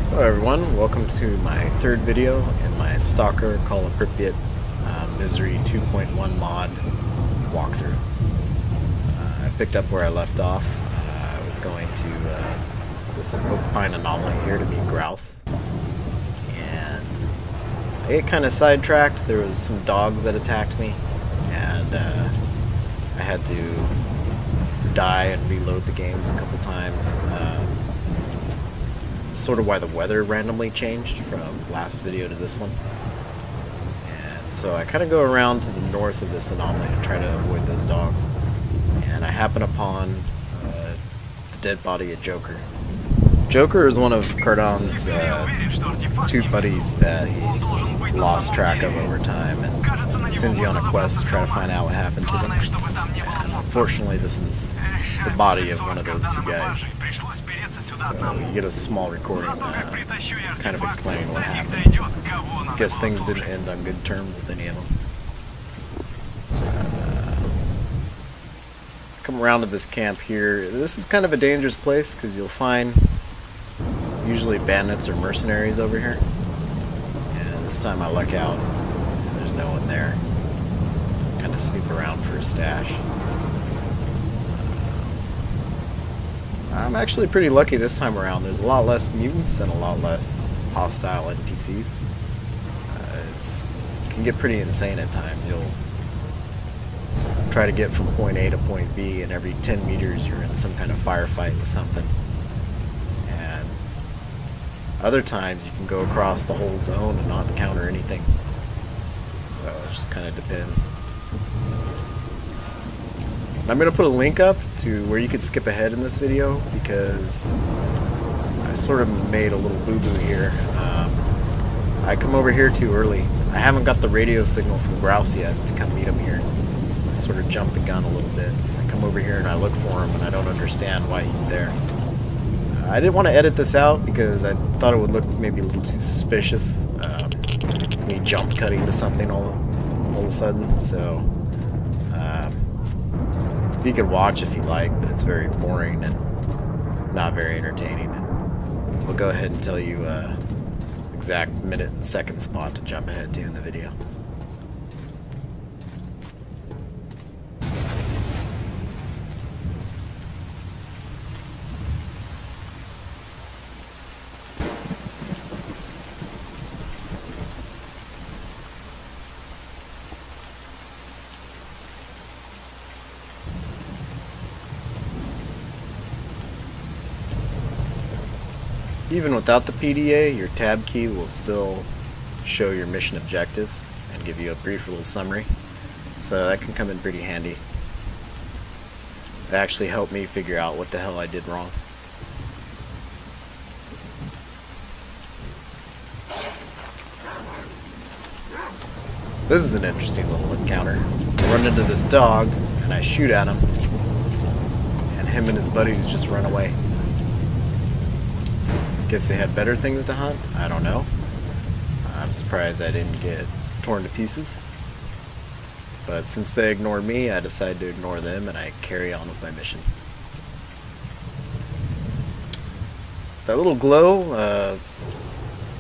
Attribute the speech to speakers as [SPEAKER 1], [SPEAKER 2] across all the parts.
[SPEAKER 1] Hello everyone, welcome to my third video in my STALKER Call of Pripyat Misery 2.1 mod walkthrough. I picked up where I left off. I was going to this oak pine anomaly here to meet Grouse. And I get kind of sidetracked. There was some dogs that attacked me, and I had to die and reload the games a couple times. Sort of why the weather randomly changed from last video to this one. And so I kind of go around to the north of this anomaly and try to avoid those dogs. And I happen upon the dead body of Joker. Joker is one of Cardon's two buddies that he's lost track of over time, and he sends you on a quest to try to find out what happened to them. And unfortunately, this is the body of one of those two guys. So you get a small recording kind of explaining what happened. Guess things didn't end on good terms with any of them. Come around to this camp here. This is kind of a dangerous place because you'll find usually bandits or mercenaries over here. And this time I luck out and there's no one there. Kind of snoop around for a stash. I'm actually pretty lucky this time around. There's a lot less mutants and a lot less hostile NPCs. It can get pretty insane at times. You'll try to get from point A to point B, and every 10 meters you're in some kind of firefight with something. And other times you can go across the whole zone and not encounter anything. So it just kind of depends. I'm going to put a link up to where you could skip ahead in this video because I sort of made a little boo-boo here. I come over here too early. I haven't got the radio signal from Grouse yet to come meet him here. I sort of jumped the gun a little bit. I come over here and I look for him and I don't understand why he's there. I didn't want to edit this out because I thought it would look maybe a little too suspicious. Me jump cutting to something all of a sudden, so... you could watch if you like, but it's very boring and not very entertaining. And we'll go ahead and tell you exact minute and second spot to jump ahead to in the video. Even without the PDA, your tab key will still show your mission objective and give you a brief little summary. So that can come in pretty handy. It actually helped me figure out what the hell I did wrong. This is an interesting little encounter. I run into this dog and I shoot at him, and him and his buddies just run away. Guess they had better things to hunt? I don't know. I'm surprised I didn't get torn to pieces. But since they ignored me, I decided to ignore them and I carry on with my mission. That little glow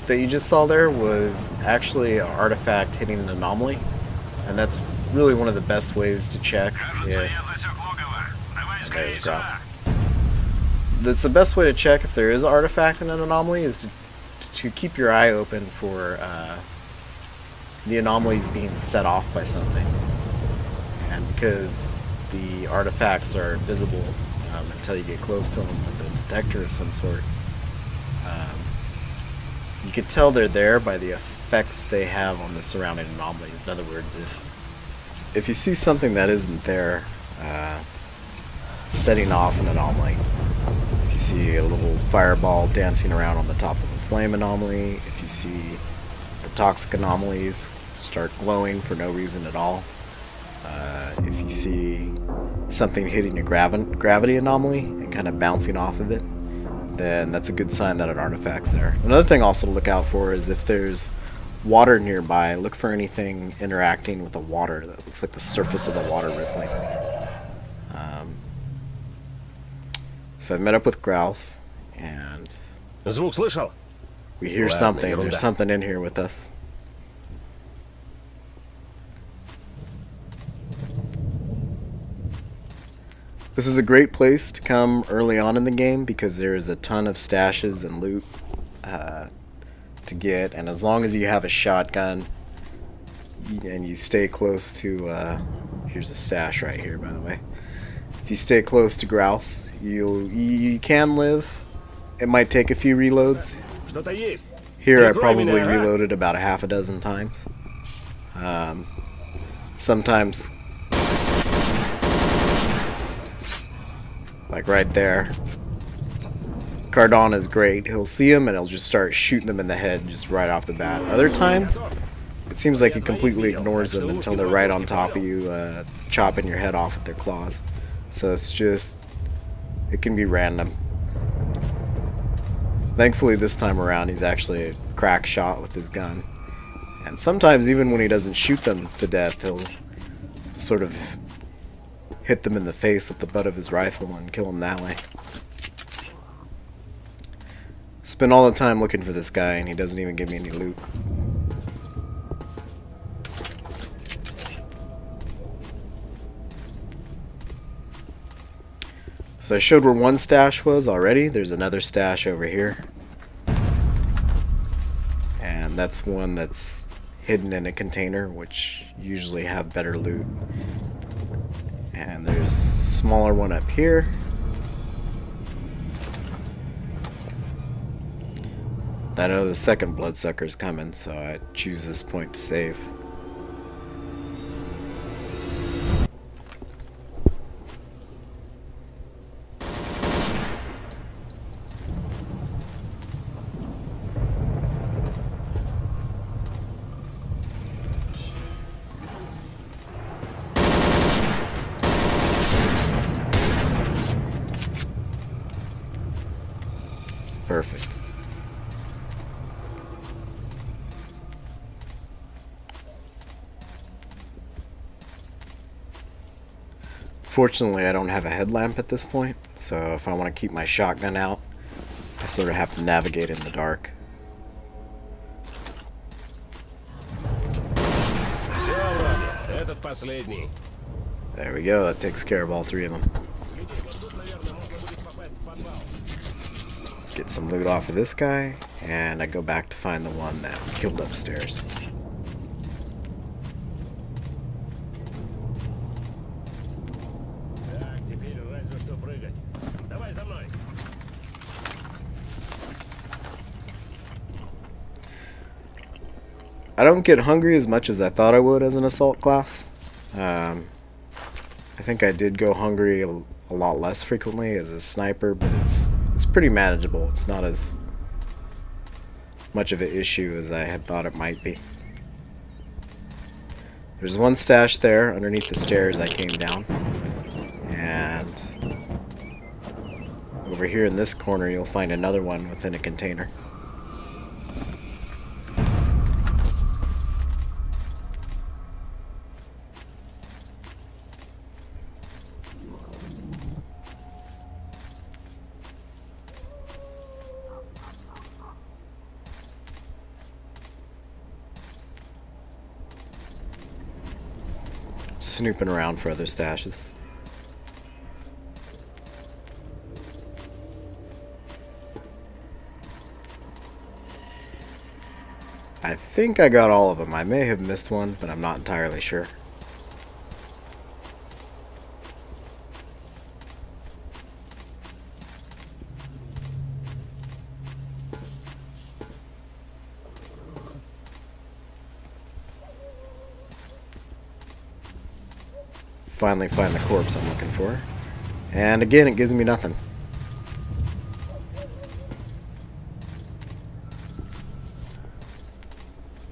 [SPEAKER 1] that you just saw there was actually an artifact hitting an anomaly. And that's really one of the best ways to check if... And there's Grouse. That's the best way to check if there is an artifact in an anomaly, is to keep your eye open for the anomalies being set off by something. And because the artifacts are invisible until you get close to them with a detector of some sort, you can tell they're there by the effects they have on the surrounding anomalies. In other words, if you see something that isn't there setting off an anomaly, see a little fireball dancing around on the top of a flame anomaly, if you see the toxic anomalies start glowing for no reason at all, if you see something hitting a gravity anomaly and kind of bouncing off of it, then that's a good sign that an artifact's there. Another thing also to look out for is if there's water nearby, look for anything interacting with the water that looks like the surface of the water rippling. So I met up with Grouse, and
[SPEAKER 2] Звук слышал?
[SPEAKER 1] We hear something. There's something in here with us. This is a great place to come early on in the game because there is a ton of stashes and loot to get, and as long as you have a shotgun and you stay close to here's a stash right here, by the way. If you stay close to Grouse, you can live. It might take a few reloads. Here I probably reloaded about a half a dozen times. Sometimes, like right there, Cardon is great. He'll see him and he'll just start shooting them in the head just right off the bat. Other times, it seems like he completely ignores them until they're right on top of you, chopping your head off with their claws. So it's just, it can be random. Thankfully this time around he's actually a crack shot with his gun. And sometimes even when he doesn't shoot them to death, he'll sort of hit them in the face with the butt of his rifle and kill them that way. Spend all the time looking for this guy and he doesn't even give me any loot. So I showed where one stash was already. There's another stash over here. And that's one that's hidden in a container, which usually have better loot. And there's a smaller one up here. I know the second bloodsucker's coming, so I choose this point to save. Perfect. Fortunately, I don't have a headlamp at this point, so if I want to keep my shotgun out, I sort of have to navigate in the dark. There we go, that takes care of all three of them. Get some loot off of this guy, and I go back to find the one that we killed upstairs. I don't get hungry as much as I thought I would as an assault class. I think I did go hungry a lot less frequently as a sniper, but it's pretty manageable. It's not as much of an issue as I had thought it might be. There's one stash there underneath the stairs I came down, and over here in this corner you'll find another one within a container. Snooping around for other stashes. I think I got all of them. I may have missed one, but I'm not entirely sure. Finally find the corpse I'm looking for. And again, it gives me nothing.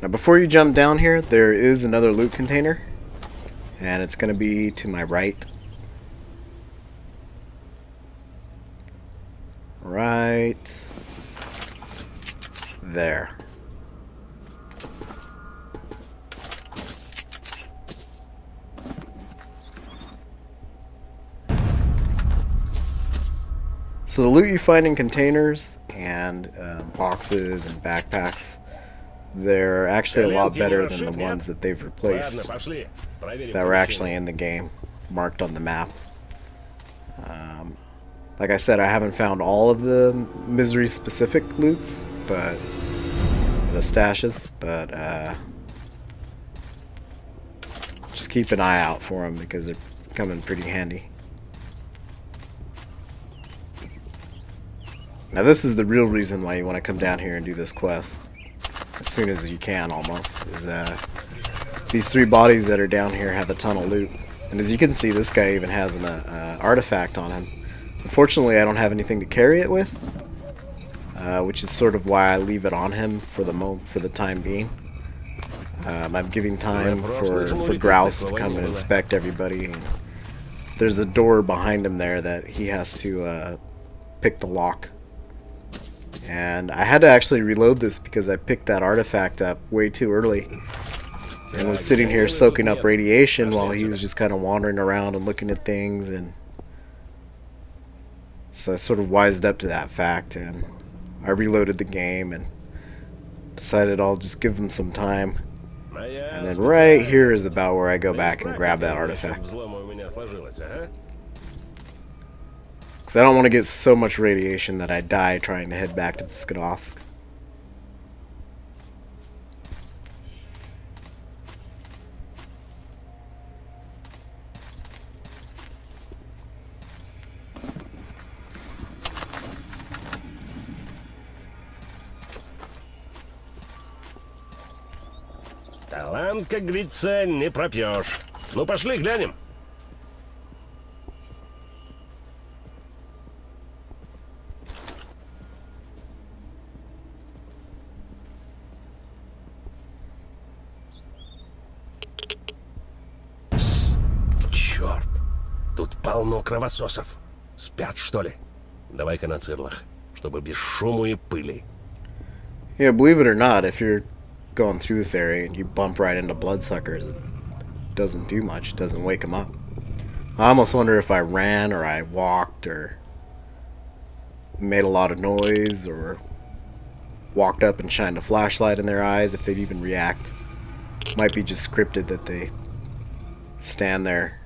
[SPEAKER 1] Now before you jump down here, there is another loot container. And it's going to be to my right. Right there. So the loot you find in containers and boxes and backpacks. They're actually a lot better than the ones that they've replaced that were actually in the game, marked on the map. Like I said, I haven't found all of the Misery specific loots, but the stashes, but just keep an eye out for them because they're coming pretty handy. Now this is the real reason why you want to come down here and do this quest as soon as you can, almost, is these 3 bodies that are down here have a ton of loot. And as you can see, this guy even has an artifact on him. Unfortunately, I don't have anything to carry it with, which is sort of why I leave it on him for the time being. I'm giving time for Grouse to come and inspect everybody. And there's a door behind him there that he has to pick the lock. And I had to actually reload this because I picked that artifact up way too early and was sitting here soaking up radiation while he was just kind of wandering around and looking at things. And so I sort of wised up to that fact, and I reloaded the game and decided I'll just give him some time. And then right here is about where I go back and grab that artifact. Because I don't want to get so much radiation that I die trying to head back to the Skadovsk.
[SPEAKER 2] Талант, как говорится, не пропьешь. Ну, пошли, глянем. Черт, тут полно кровососов. Спят, что ли? Давай-ка на цирлах, чтобы без шуму и пыли.
[SPEAKER 1] Yeah, believe it or not, if you're going through this area and you bump right into bloodsuckers, it doesn't do much. It doesn't wake them up. I almost wonder if I ran or I walked or made a lot of noise or walked up and shined a flashlight in their eyes, if they'd even react. Might be just scripted that they stand there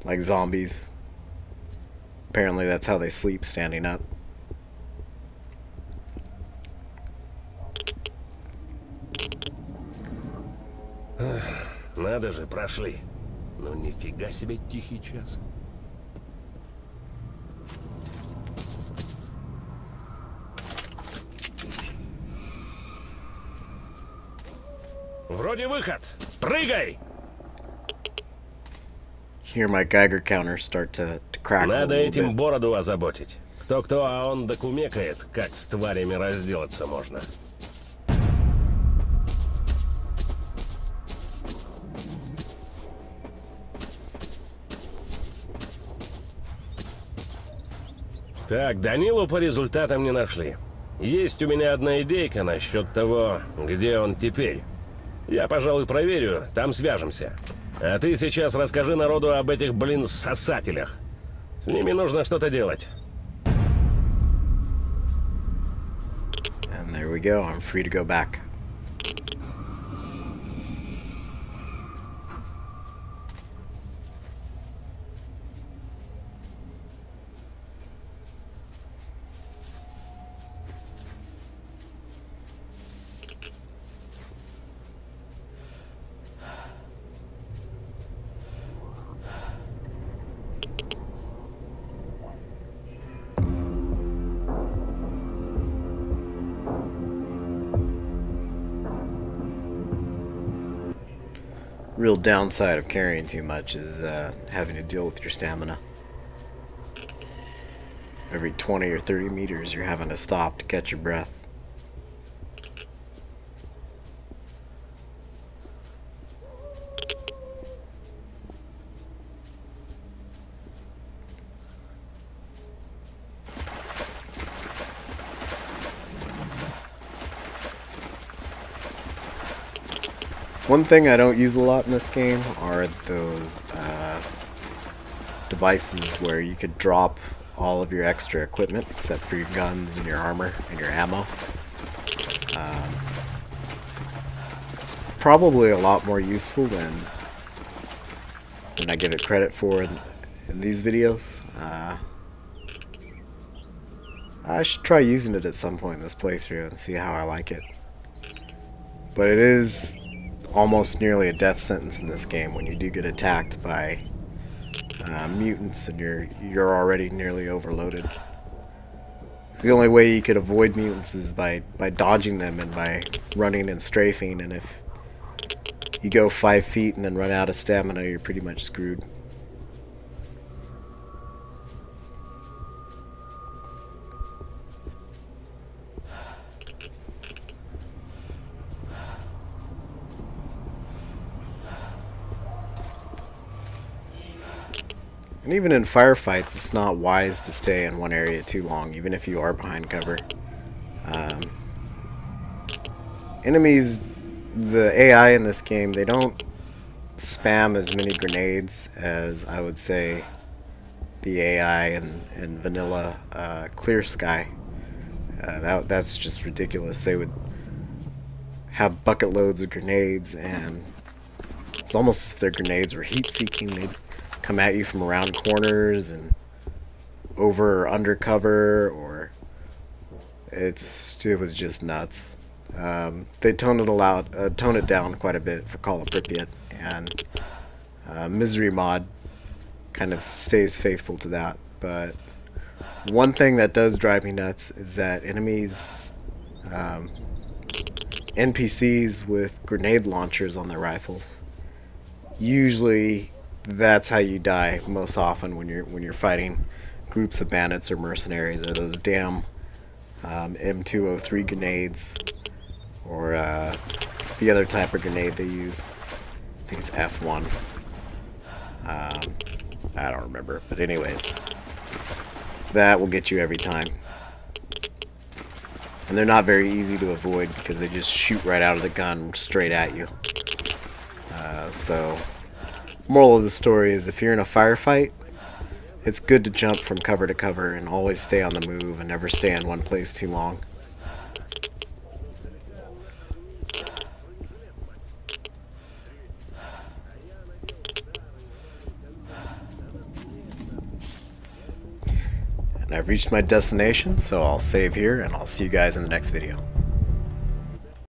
[SPEAKER 1] like zombies. Apparently that's how they sleep, standing up.
[SPEAKER 2] Надо же, прошли. Ну нифига себе тихий час. Вроде выход. Прыгай!
[SPEAKER 1] Hear my Geiger counter start to crackle.
[SPEAKER 2] Надо этим бороду озаботить. Кто-кто, а он докумекает, как с тварями разделаться можно. Так, Данилу по результатам не нашли. Есть у меня одна идейка насчет того, где он теперь. Я, пожалуй, проверю, там свяжемся. А ты сейчас расскажи народу об этих, блин, сосателях. С ними нужно что-то делать.
[SPEAKER 1] And there we go, I'm free to go back. Real downside of carrying too much is having to deal with your stamina. Every 20 or 30 meters you're having to stop to catch your breath. One thing I don't use a lot in this game are those devices where you could drop all of your extra equipment except for your guns and your armor and your ammo. It's probably a lot more useful than I give it credit for in these videos. I should try using it at some point in this playthrough and see how I like it. But it is almost nearly a death sentence in this game when you do get attacked by mutants and you're already nearly overloaded. The only way you could avoid mutants is by dodging them and by running and strafing, and if you go 5 feet and then run out of stamina, you're pretty much screwed. And even in firefights, it's not wise to stay in one area too long, even if you are behind cover. Enemies, the AI in this game, they don't spam as many grenades as I would say the AI in vanilla Clear Sky. That's just ridiculous. They would have bucket loads of grenades, and it's almost as if their grenades were heat-seeking. They'd come at you from around corners and over or under cover, or it was just nuts. They tone it down quite a bit for Call of Pripyat, and Misery Mod kind of stays faithful to that. But one thing that does drive me nuts is that enemies, NPCs with grenade launchers on their rifles, usually that's how you die most often when you're fighting groups of bandits or mercenaries, or those damn M203 grenades, or the other type of grenade they use. I think it's F1. I don't remember, but anyways, that will get you every time. And they're not very easy to avoid because they just shoot right out of the gun straight at you. So moral of the story is, if you're in a firefight, it's good to jump from cover to cover and always stay on the move and never stay in one place too long. And I've reached my destination, so I'll save here and I'll see you guys in the next video.